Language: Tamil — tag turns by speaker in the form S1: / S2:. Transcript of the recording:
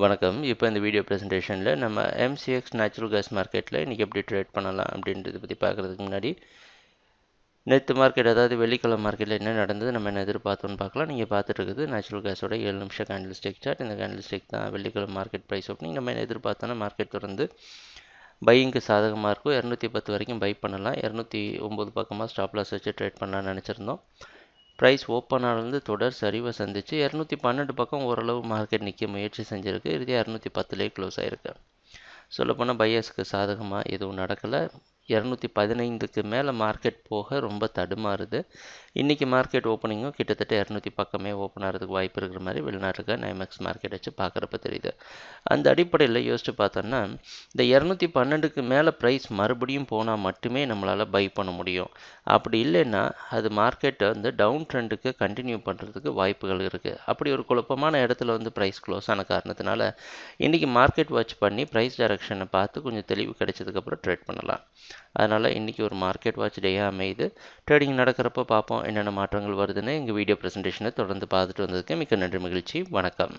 S1: வணக்கம். இப்போ இந்த வீடியோ ப்ரெசன்டேஷனில் நம்ம MCX நேச்சுரல் கேஸ் மார்க்கெட்டில் இன்றைக்கி எப்படி ட்ரேட் பண்ணலாம் அப்படின்றத பற்றி பார்க்குறதுக்கு முன்னாடி நேற்று மார்க்கெட், அதாவது வெள்ளிக்கிழமை மார்க்கெட்டில் என்ன நடந்தது, நம்ம என்ன எதிர்பார்த்தோன்னு பார்க்கலாம். நீங்கள் பார்த்துட்டு இருக்குது நேச்சுரல் கேஸோட 7 நிமிஷம் கேண்டில் ஸ்டிக் சார்ட். இந்த கேண்டில் ஸ்டிக் தான் வெள்ளிக்கிழமை மார்க்கெட் ப்ரைஸ் ஓப்பனிங். நம்ம என்ன எதிர்பார்த்தோன்னா மார்க்கெட் தொடர்ந்து பையிங்க்கு சாதகமாக இருக்கும். 210 வரைக்கும் பை பண்ணலாம். 209 பக்கமாக ஸ்டாப் லாஸ் வச்சு ட்ரேட் பண்ணலாம்னு நினச்சிருந்தோம். ப்ரைஸ் ஓப்பன் ஆனது தொடர் சரிவை சந்திச்சு 212 பக்கம் ஓரளவு மார்க்கெட் நிற்க முயற்சி செஞ்சுருக்கு. இறுதியாக 210லேயே க்ளோஸ் ஆகிருக்கு. சொல்லப்போனால் பையர்ஸ்க்கு சாதகமாக எதுவும் நடக்கலை. 215க்கு மேலே மார்க்கெட் போக ரொம்ப தடுமாறுது. இன்றைக்கி மார்க்கெட் ஓப்பனிங்கும் கிட்டத்தட்ட 200 பக்கமே ஓப்பன் ஆகிறதுக்கு வாய்ப்பு இருக்கிற மாதிரி வெளிநாட்டுக்கு நைமெக்ஸ் மார்க்கெட் வச்சு பார்க்குறப்ப தெரியுது. அந்த அடிப்படையில் யோசிச்சு பார்த்தோன்னா இந்த 212க்கு மேலே ப்ரைஸ் மறுபடியும் போனால் மட்டுமே நம்மளால் பை பண்ண முடியும். அப்படி இல்லைன்னா அது மார்க்கெட்டை வந்து டவுன் ட்ரெண்டுக்கு கண்டினியூ பண்ணுறதுக்கு வாய்ப்புகள் இருக்குது. அப்படி ஒரு குழப்பமான இடத்துல வந்து ப்ரைஸ் க்ளோஸ் ஆன காரணத்தினால இன்றைக்கி மார்க்கெட் வாட்ச் பண்ணி ப்ரைஸ் டைரக்ஷனை பார்த்து கொஞ்சம் தெளிவு கிடைச்சதுக்கப்புறம் ட்ரேட் பண்ணலாம். அதனால் இன்றைக்கி ஒரு மார்க்கெட் வாட்ச் டேயாக அமையுது. ட்ரேடிங் நடக்கிறப்போ பார்ப்போம் என்னென்ன மாற்றங்கள் வருதுன்னு. எங்கள் வீடியோ ப்ரெசன்டேஷனை தொடர்ந்து பார்த்துட்டு வந்ததுக்கு மிக்க நன்றி, மகிழ்ச்சி, வணக்கம்.